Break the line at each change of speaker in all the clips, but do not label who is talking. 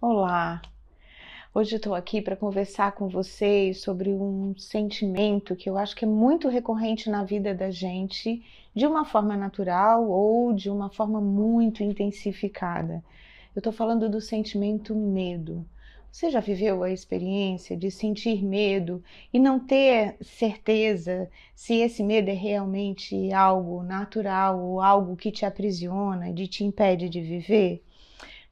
Olá, hoje eu estou aqui para conversar com vocês sobre um sentimento que eu acho que é muito recorrente na vida da gente, de uma forma natural ou de uma forma muito intensificada. Eu estou falando do sentimento medo. Você já viveu a experiência de sentir medo e não ter certeza se esse medo é realmente algo natural ou algo que te aprisiona e te impede de viver?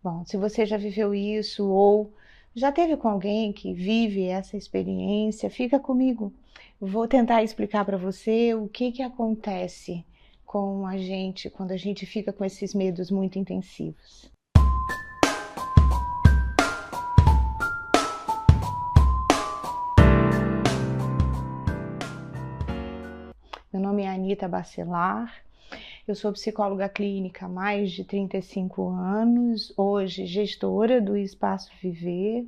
Bom, se você já viveu isso ou já teve com alguém que vive essa experiência, fica comigo. Vou tentar explicar para você o que acontece com a gente quando a gente fica com esses medos muito intensivos. Meu nome é Anita Bacelar. Eu sou psicóloga clínica há mais de 35 anos, hoje gestora do Espaço Viver,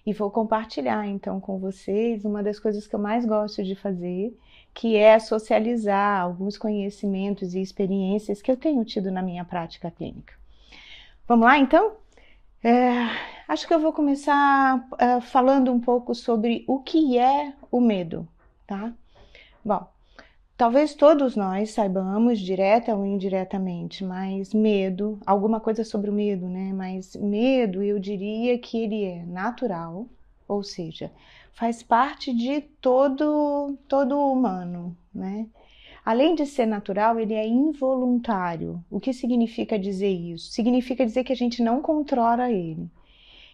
e vou compartilhar então com vocês uma das coisas que eu mais gosto de fazer, que é socializar alguns conhecimentos e experiências que eu tenho tido na minha prática clínica. Vamos lá então? Acho que eu vou começar falando um pouco sobre o que é o medo, tá? Bom, talvez todos nós saibamos, direta ou indiretamente, mas medo, alguma coisa sobre o medo, né? Mas medo, eu diria que ele é natural, ou seja, faz parte de todo humano, né? Além de ser natural, ele é involuntário. O que significa dizer isso? Significa dizer que a gente não controla ele.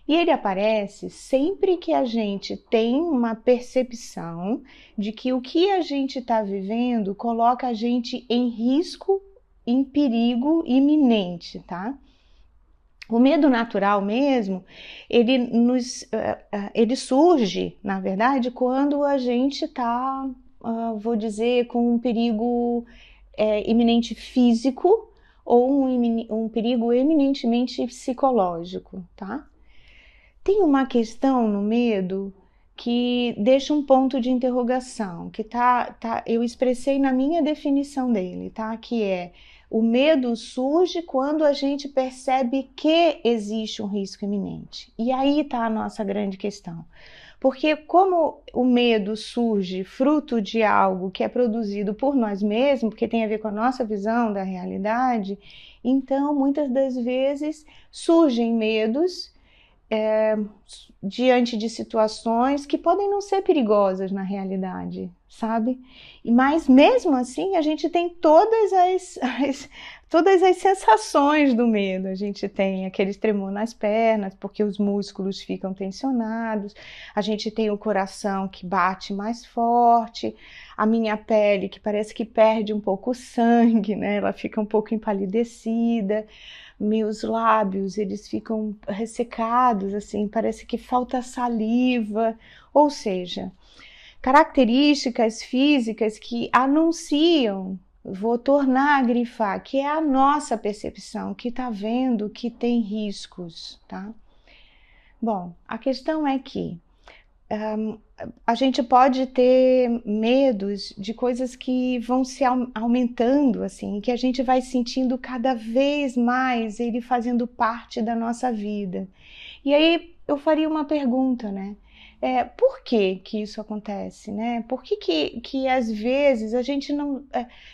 E ele aparece sempre que a gente tem uma percepção de que o que a gente está vivendo coloca a gente em risco, em perigo iminente, tá? O medo natural mesmo, ele surge, na verdade, quando a gente está, vou dizer, com um perigo iminente físico ou um perigo eminentemente psicológico, tá? Tem uma questão no medo que deixa um ponto de interrogação, que eu expressei na minha definição dele, tá? Que é: o medo surge quando a gente percebe que existe um risco iminente. E aí está a nossa grande questão. Porque como o medo surge fruto de algo que é produzido por nós mesmos, porque tem a ver com a nossa visão da realidade, então muitas das vezes surgem medos diante de situações que podem não ser perigosas na realidade, sabe? Mas mesmo assim a gente tem todas as sensações do medo. A gente tem aquele tremor nas pernas porque os músculos ficam tensionados, a gente tem o coração que bate mais forte, a minha pele que parece que perde um pouco o sangue, né? Ela fica um pouco empalidecida. Meus lábios, eles ficam ressecados, assim, parece que falta saliva, ou seja, características físicas que anunciam, vou tornar a grifar, que é a nossa percepção, que está vendo que tem riscos, tá? Bom, a questão é que a gente pode ter medos de coisas que vão se aumentando, assim, que a gente vai sentindo cada vez mais ele fazendo parte da nossa vida. E aí eu faria uma pergunta, né? Por que isso acontece, né? Por que às vezes a gente não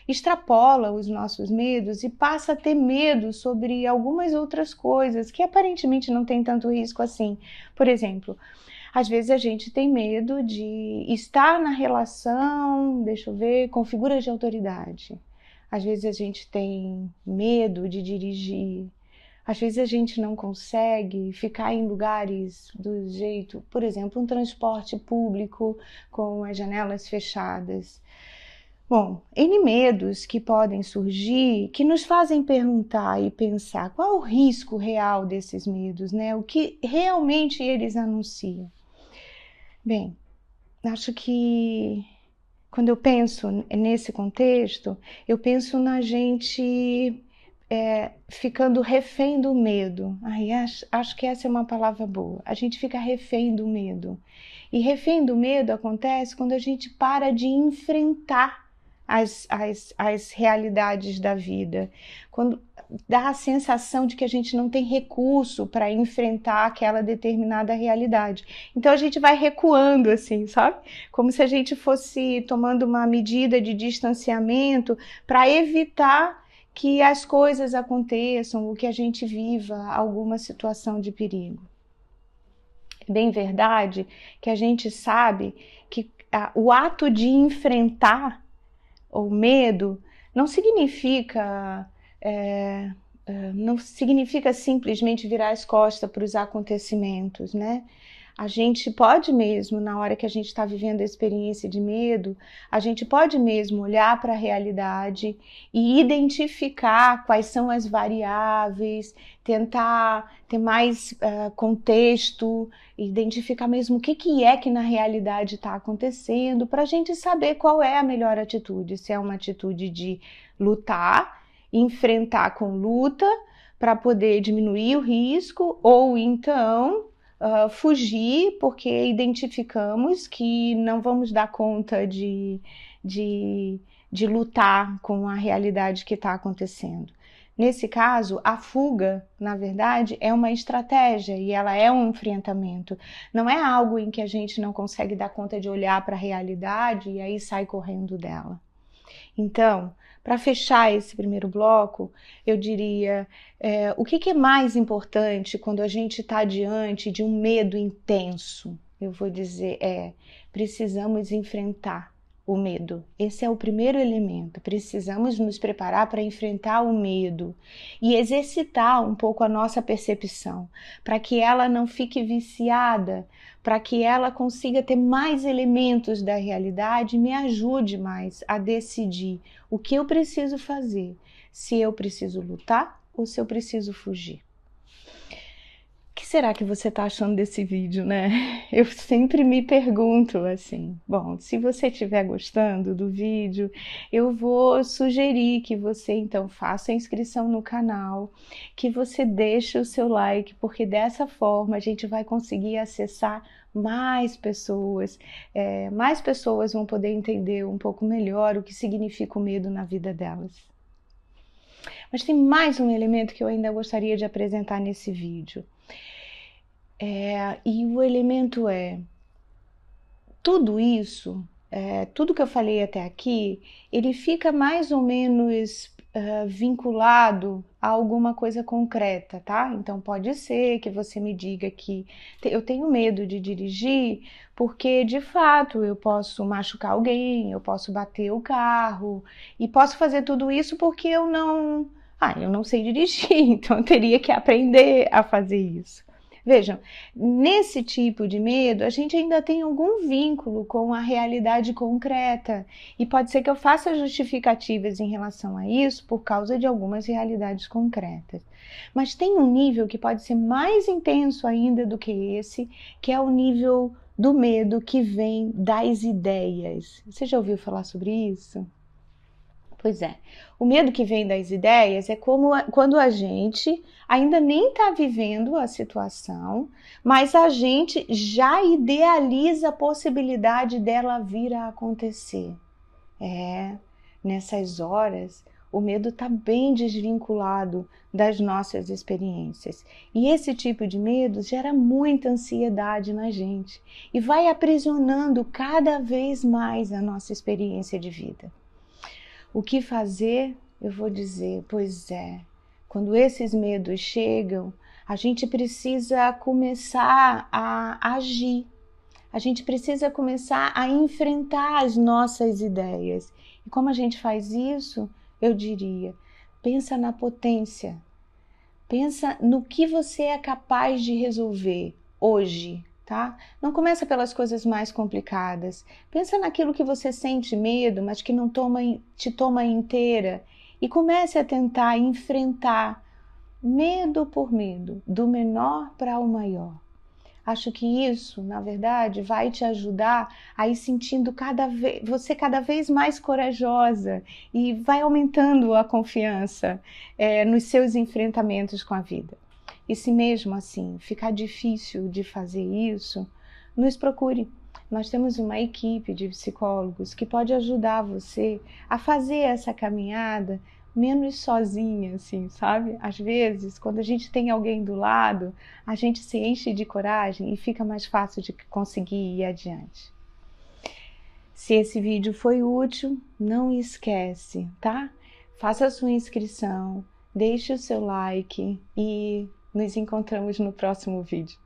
extrapola os nossos medos e passa a ter medo sobre algumas outras coisas que aparentemente não tem tanto risco assim? Por exemplo, às vezes a gente tem medo de estar na relação, deixa eu ver, com figuras de autoridade. Às vezes a gente tem medo de dirigir. Às vezes a gente não consegue ficar em lugares do jeito, por exemplo, um transporte público com as janelas fechadas. Bom, N medos que podem surgir, que nos fazem perguntar e pensar qual é o risco real desses medos, né? O que realmente eles anunciam. Bem, acho que quando eu penso nesse contexto, eu penso na gente ficando refém do medo. Acho que essa é uma palavra boa. A gente fica refém do medo. E refém do medo acontece quando a gente para de enfrentar as realidades da vida, quando dá a sensação de que a gente não tem recurso para enfrentar aquela determinada realidade. Então a gente vai recuando assim, sabe? Como se a gente fosse tomando uma medida de distanciamento para evitar que as coisas aconteçam ou que a gente viva alguma situação de perigo. É bem verdade que a gente sabe que o ato de enfrentar o medo não significa simplesmente virar as costas para os acontecimentos, né? A gente pode mesmo, na hora que a gente está vivendo a experiência de medo, a gente pode mesmo olhar para a realidade e identificar quais são as variáveis, tentar ter mais contexto, identificar mesmo o que é que na realidade está acontecendo, para a gente saber qual é a melhor atitude, se é uma atitude de lutar, enfrentar com luta para poder diminuir o risco, ou então fugir porque identificamos que não vamos dar conta de lutar com a realidade que está acontecendo. Nesse caso, a fuga, na verdade, é uma estratégia e ela é um enfrentamento. Não é algo em que a gente não consegue dar conta de olhar para a realidade e aí sai correndo dela. Então, para fechar esse primeiro bloco, eu diria, o que é mais importante quando a gente está diante de um medo intenso? Eu vou dizer, precisamos enfrentar o medo. Esse é o primeiro elemento. Precisamos nos preparar para enfrentar o medo e exercitar um pouco a nossa percepção, para que ela não fique viciada, para que ela consiga ter mais elementos da realidade e me ajude mais a decidir o que eu preciso fazer, se eu preciso lutar ou se eu preciso fugir. O que será que você está achando desse vídeo, né? Eu sempre me pergunto assim. Bom, se você estiver gostando do vídeo, eu vou sugerir que você então faça a inscrição no canal, que você deixe o seu like, porque dessa forma a gente vai conseguir acessar mais pessoas vão poder entender um pouco melhor o que significa o medo na vida delas. Mas tem mais um elemento que eu ainda gostaria de apresentar nesse vídeo. E o elemento tudo isso, tudo que eu falei até aqui, ele fica mais ou menos vinculado a alguma coisa concreta, tá? Então pode ser que você me diga que eu tenho medo de dirigir porque de fato eu posso machucar alguém, eu posso bater o carro e posso fazer tudo isso porque eu não sei dirigir, então eu teria que aprender a fazer isso. Vejam, nesse tipo de medo, a gente ainda tem algum vínculo com a realidade concreta e pode ser que eu faça justificativas em relação a isso por causa de algumas realidades concretas. Mas tem um nível que pode ser mais intenso ainda do que esse, que é o nível do medo que vem das ideias. Você já ouviu falar sobre isso? Pois é, o medo que vem das ideias é como quando a gente ainda nem está vivendo a situação, mas a gente já idealiza a possibilidade dela vir a acontecer. Nessas horas, o medo está bem desvinculado das nossas experiências. E esse tipo de medo gera muita ansiedade na gente e vai aprisionando cada vez mais a nossa experiência de vida. O que fazer? Eu vou dizer, quando esses medos chegam, a gente precisa começar a agir. A gente precisa começar a enfrentar as nossas ideias. E como a gente faz isso? Eu diria, pensa na potência. Pensa no que você é capaz de resolver hoje. Tá? Não começa pelas coisas mais complicadas. Pensa naquilo que você sente medo, mas que não te toma inteira. E comece a tentar enfrentar medo por medo, do menor para o maior. Acho que isso, na verdade, vai te ajudar a ir sentindo você cada vez mais corajosa e vai aumentando a confiança nos seus enfrentamentos com a vida. E se mesmo assim ficar difícil de fazer isso, nos procure. Nós temos uma equipe de psicólogos que pode ajudar você a fazer essa caminhada menos sozinha, assim, sabe? Às vezes, quando a gente tem alguém do lado, a gente se enche de coragem e fica mais fácil de conseguir ir adiante. Se esse vídeo foi útil, não esquece, tá? Faça a sua inscrição, deixe o seu like e nos encontramos no próximo vídeo.